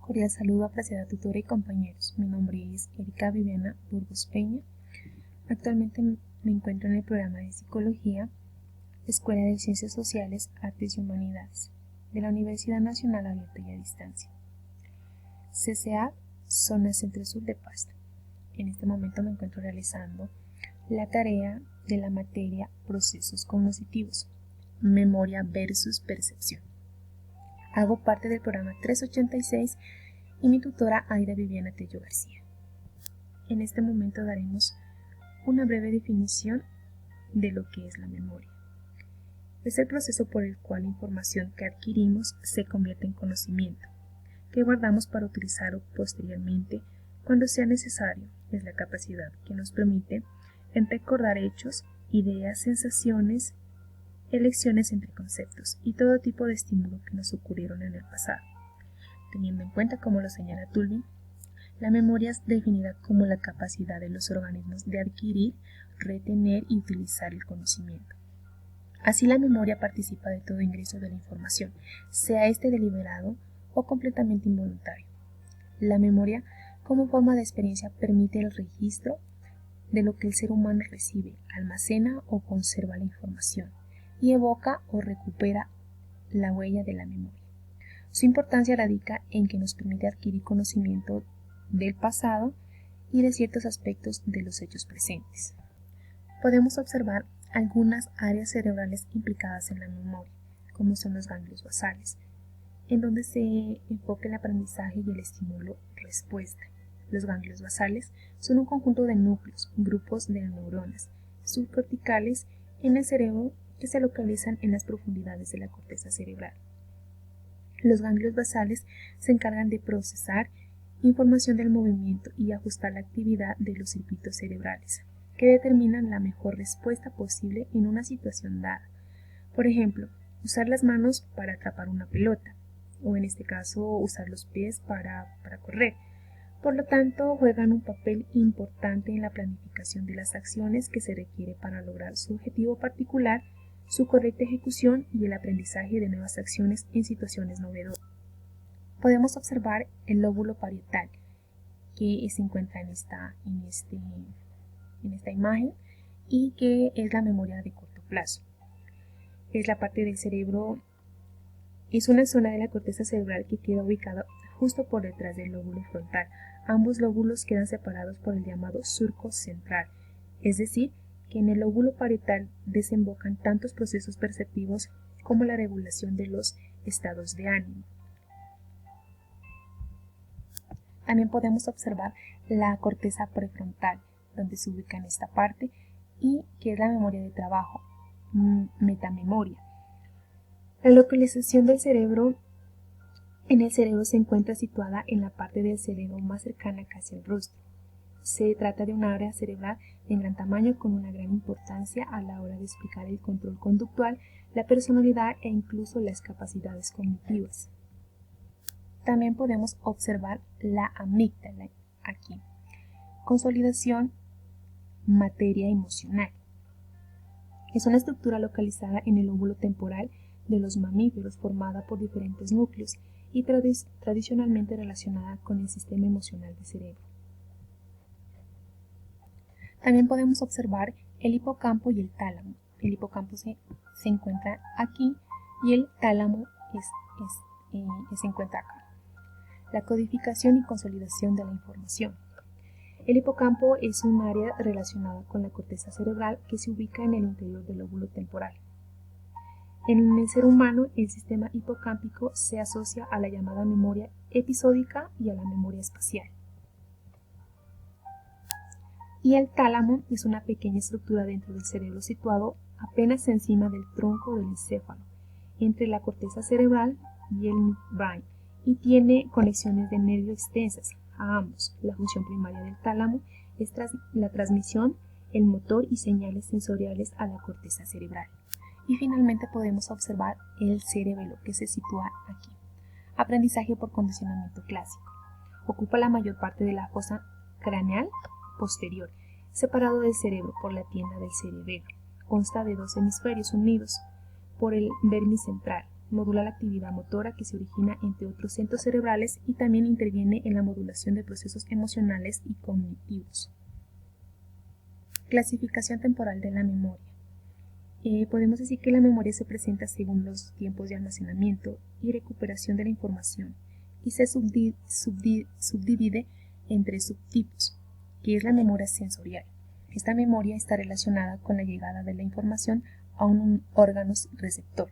Cordial saludo, apreciada tutora y compañeros. Mi nombre es Erika Viviana Burgos Peña. Actualmente me encuentro en el programa de Psicología, Escuela de Ciencias Sociales, Artes y Humanidades, de la Universidad Nacional Abierta y a Distancia. CCA, Zona Centro-Sur de Pasto. En este momento me encuentro realizando la tarea de la materia Procesos Cognitivos, Memoria versus Percepción. Hago parte del programa 386 y mi tutora Aida Viviana Tello García. En este momento daremos una breve definición de lo que es la memoria. Es el proceso por el cual la información que adquirimos se convierte en conocimiento, que guardamos para utilizarlo posteriormente cuando sea necesario. Es la capacidad que nos permite recordar hechos, ideas, sensaciones, elecciones entre conceptos y todo tipo de estímulo que nos ocurrieron en el pasado. Teniendo en cuenta, como lo señala Tulvin, la memoria es definida como la capacidad de los organismos de adquirir, retener y utilizar el conocimiento. Así, la memoria participa de todo ingreso de la información, sea este deliberado o completamente involuntario. La memoria, como forma de experiencia, permite el registro de lo que el ser humano recibe, almacena o conserva la información y evoca o recupera la huella de la memoria. Su importancia radica en que nos permite adquirir conocimiento del pasado y de ciertos aspectos de los hechos presentes. Podemos observar algunas áreas cerebrales implicadas en la memoria, como son los ganglios basales, en donde se enfoca el aprendizaje y el estímulo-respuesta. Los ganglios basales son un conjunto de núcleos, grupos de neuronas subcorticales en el cerebro que se localizan en las profundidades de la corteza cerebral. Los ganglios basales se encargan de procesar información del movimiento y ajustar la actividad de los circuitos cerebrales, que determinan la mejor respuesta posible en una situación dada. Por ejemplo, usar las manos para atrapar una pelota, o en este caso usar los pies para correr. Por lo tanto, juegan un papel importante en la planificación de las acciones que se requiere para lograr su objetivo particular, su correcta ejecución y el aprendizaje de nuevas acciones en situaciones novedosas. Podemos observar el lóbulo parietal, que se encuentra en esta imagen y que es la memoria de corto plazo. Es la parte del cerebro, es una zona de la corteza cerebral que queda ubicada justo por detrás del lóbulo frontal. Ambos lóbulos quedan separados por el llamado surco central, es decir, que en el lóbulo parietal desembocan tantos procesos perceptivos como la regulación de los estados de ánimo. También podemos observar la corteza prefrontal, donde se ubica en esta parte, y que es la memoria de trabajo, metamemoria. La localización del cerebro en el cerebro se encuentra situada en la parte del cerebro más cercana casi al rostro. Se trata de una área cerebral de gran tamaño con una gran importancia a la hora de explicar el control conductual, la personalidad e incluso las capacidades cognitivas. También podemos observar la amígdala aquí. Consolidación, materia emocional. Es una estructura localizada en el lóbulo temporal de los mamíferos formada por diferentes núcleos y tradicionalmente relacionada con el sistema emocional del cerebro. También podemos observar el hipocampo y el tálamo. El hipocampo se encuentra aquí y el tálamo se encuentra acá. La codificación y consolidación de la información. El hipocampo es un área relacionada con la corteza cerebral que se ubica en el interior del lóbulo temporal. En el ser humano, el sistema hipocámpico se asocia a la llamada memoria episódica y a la memoria espacial. Y el tálamo es una pequeña estructura dentro del cerebro situado apenas encima del tronco del encéfalo, entre la corteza cerebral y el midbrain, y tiene conexiones de nervio extensas a ambos. La función primaria del tálamo es la transmisión, el motor y señales sensoriales a la corteza cerebral. Y finalmente podemos observar el cerebelo, que se sitúa aquí. Aprendizaje por condicionamiento clásico. Ocupa la mayor parte de la fosa craneal posterior, separado del cerebro por la tienda del cerebelo. Consta de dos hemisferios unidos por el vermis central. modula la actividad motora que se origina entre otros centros cerebrales y también interviene en la modulación de procesos emocionales y cognitivos. Clasificación temporal de la memoria. Podemos decir que la memoria se presenta según los tiempos de almacenamiento y recuperación de la información y se subdivide entre subtipos, que es la memoria sensorial. Esta memoria está relacionada con la llegada de la información a un órgano receptor,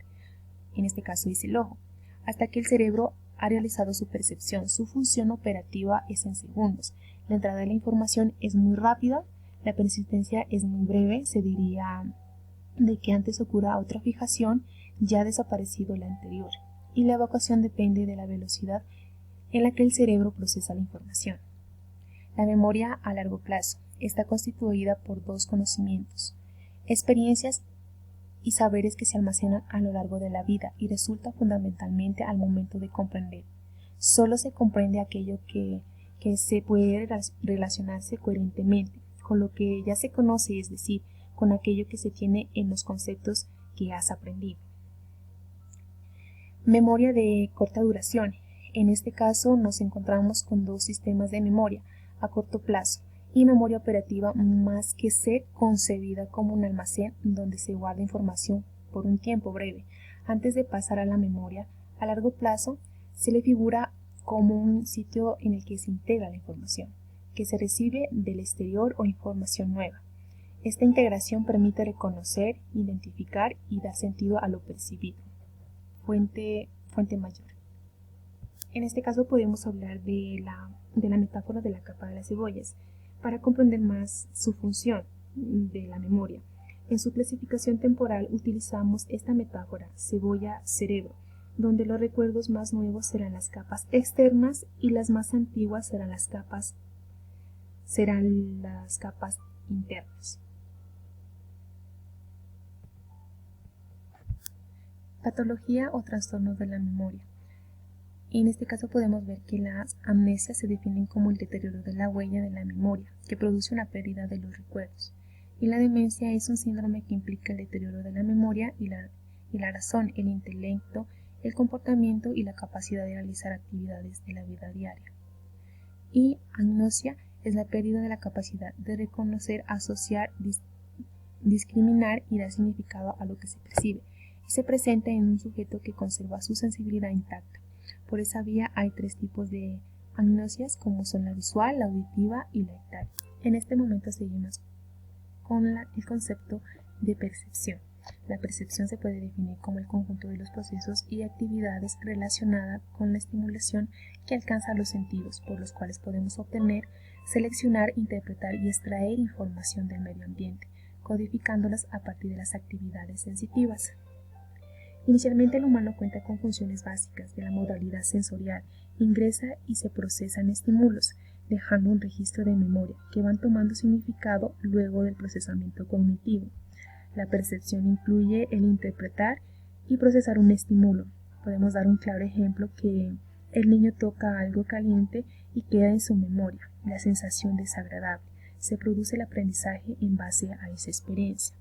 en este caso es el ojo, hasta que el cerebro ha realizado su percepción. Su función operativa es en segundos. La entrada de la información es muy rápida, la persistencia es muy breve, se diría de que antes ocurra otra fijación ya ha desaparecido la anterior, y la evacuación depende de la velocidad en la que el cerebro procesa la información. La memoria a largo plazo está constituida por dos conocimientos, experiencias y saberes que se almacenan a lo largo de la vida y resulta fundamentalmente al momento de comprender. Solo se comprende aquello que se puede relacionarse coherentemente con lo que ya se conoce, es decir, con aquello que se tiene en los conceptos que has aprendido. Memoria de corta duración. En este caso nos encontramos con dos sistemas de memoria a corto plazo y memoria operativa, más que ser concebida como un almacén donde se guarda información por un tiempo breve. Antes de pasar a la memoria a largo plazo, se le figura como un sitio en el que se integra la información, que se recibe del exterior o información nueva. Esta integración permite reconocer, identificar y dar sentido a lo percibido. Fuente mayor. En este caso podemos hablar de la metáfora de la capa de las cebollas, para comprender más su función de la memoria. En su clasificación temporal utilizamos esta metáfora cebolla-cerebro, donde los recuerdos más nuevos serán las capas externas y las más antiguas serán las capas internas. Patología o trastornos de la memoria. En este caso podemos ver que las amnesias se definen como el deterioro de la huella de la memoria, que produce una pérdida de los recuerdos, y la demencia es un síndrome que implica el deterioro de la memoria y la razón, el intelecto, el comportamiento y la capacidad de realizar actividades de la vida diaria. Y agnosia es la pérdida de la capacidad de reconocer, asociar, discriminar y dar significado a lo que se percibe, y se presenta en un sujeto que conserva su sensibilidad intacta. Por esa vía hay tres tipos de agnosias, como son la visual, la auditiva y la táctil. En este momento seguimos con el concepto de percepción. La percepción se puede definir como el conjunto de los procesos y actividades relacionadas con la estimulación que alcanza los sentidos, por los cuales podemos obtener, seleccionar, interpretar y extraer información del medio ambiente, codificándolas a partir de las actividades sensitivas. Inicialmente el humano cuenta con funciones básicas de la modalidad sensorial, ingresa y se procesan estímulos, dejando un registro de memoria que van tomando significado luego del procesamiento cognitivo. La percepción incluye el interpretar y procesar un estímulo. Podemos dar un claro ejemplo que el niño toca algo caliente y queda en su memoria la sensación desagradable. Se produce el aprendizaje en base a esa experiencia.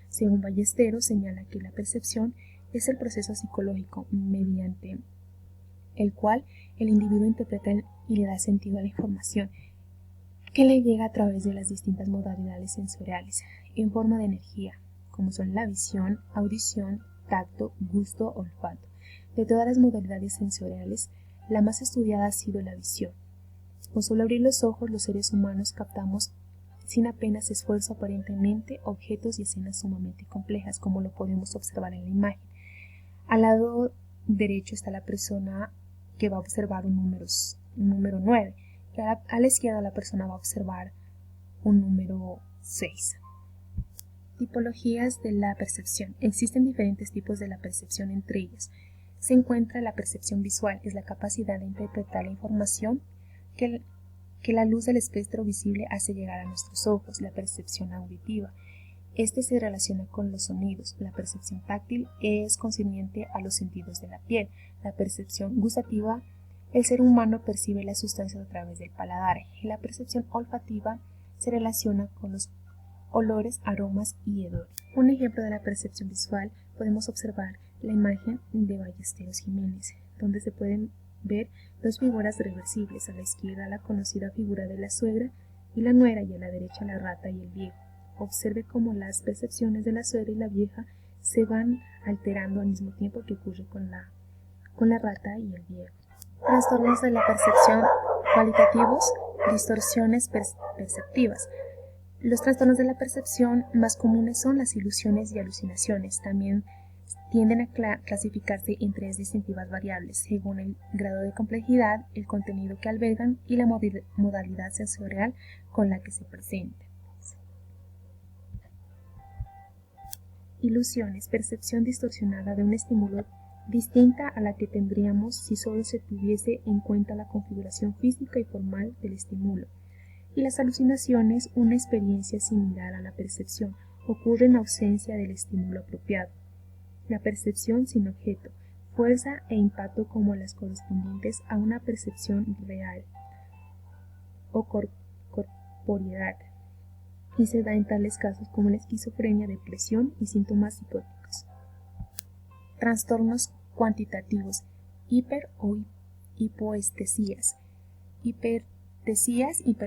Según Ballesteros, señala que la percepción es el proceso psicológico mediante el cual el individuo interpreta y le da sentido a la información que le llega a través de las distintas modalidades sensoriales en forma de energía, como son la visión, audición, tacto, gusto, olfato. De todas las modalidades sensoriales, la más estudiada ha sido la visión. Con solo abrir los ojos, los seres humanos captamos sin apenas esfuerzo aparentemente objetos y escenas sumamente complejas, como lo podemos observar en la imagen. Al lado derecho está la persona que va a observar un número 9, y a la izquierda la persona va a observar un número 6. Tipologías de la percepción. Existen diferentes tipos de la percepción, entre ellas se encuentra la percepción visual, es la capacidad de interpretar la información que la luz del espectro visible hace llegar a nuestros ojos. La percepción auditiva. Este se relaciona con los sonidos. La percepción táctil es concerniente a los sentidos de la piel. La percepción gustativa, el ser humano percibe las sustancias a través del paladar. Y la percepción olfativa se relaciona con los olores, aromas y hedores. Un ejemplo de la percepción visual podemos observar la imagen de Ballesteros Jiménez, donde se pueden ver dos figuras reversibles, a la izquierda la conocida figura de la suegra y la nuera y a la derecha la rata y el viejo. Observe cómo las percepciones de la suegra y la vieja se van alterando al mismo tiempo que ocurre con la rata y el viejo. Trastornos de la percepción cualitativos, distorsiones perceptivas. Los trastornos de la percepción más comunes son las ilusiones y alucinaciones. También tienden a clasificarse en tres distintivas variables, según el grado de complejidad, el contenido que albergan y la modalidad sensorial con la que se presenta. Ilusiones, percepción distorsionada de un estímulo distinta a la que tendríamos si solo se tuviese en cuenta la configuración física y formal del estímulo. Y las alucinaciones, una experiencia similar a la percepción, ocurre en ausencia del estímulo apropiado. La percepción sin objeto, fuerza e impacto como las correspondientes a una percepción real o corporeidad, y se da en tales casos como la esquizofrenia, depresión y síntomas psicóticos. Trastornos cuantitativos, hiper o hipoestesías. Hiperestesías y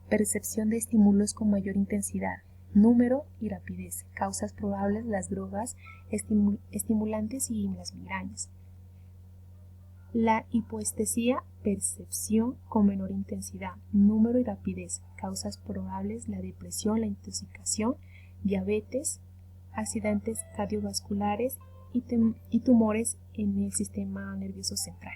percepción de estímulos con mayor intensidad, número y rapidez. Causas probables: las drogas estimulantes y las migrañas. La hipoestesía, percepción con menor intensidad, número y rapidez. Causas probables: la depresión, la intoxicación, diabetes, accidentes cardiovasculares y tumores en el sistema nervioso central.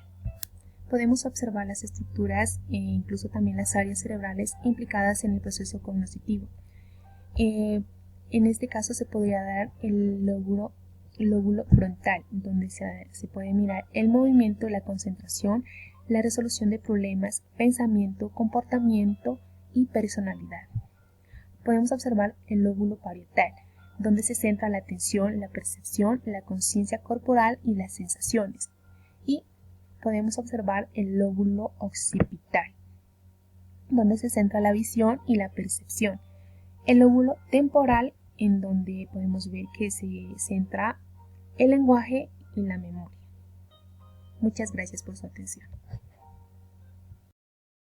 Podemos observar las estructuras e incluso también las áreas cerebrales implicadas en el proceso cognitivo. En este caso se podría dar el lóbulo frontal, donde se puede mirar el movimiento, la concentración, la resolución de problemas, pensamiento, comportamiento y personalidad. Podemos observar el lóbulo parietal, donde se centra la atención, la percepción, la conciencia corporal y las sensaciones. Y podemos observar el lóbulo occipital, donde se centra la visión y la percepción. El lóbulo temporal, en donde podemos ver que se centra el lenguaje y la memoria. Muchas gracias por su atención.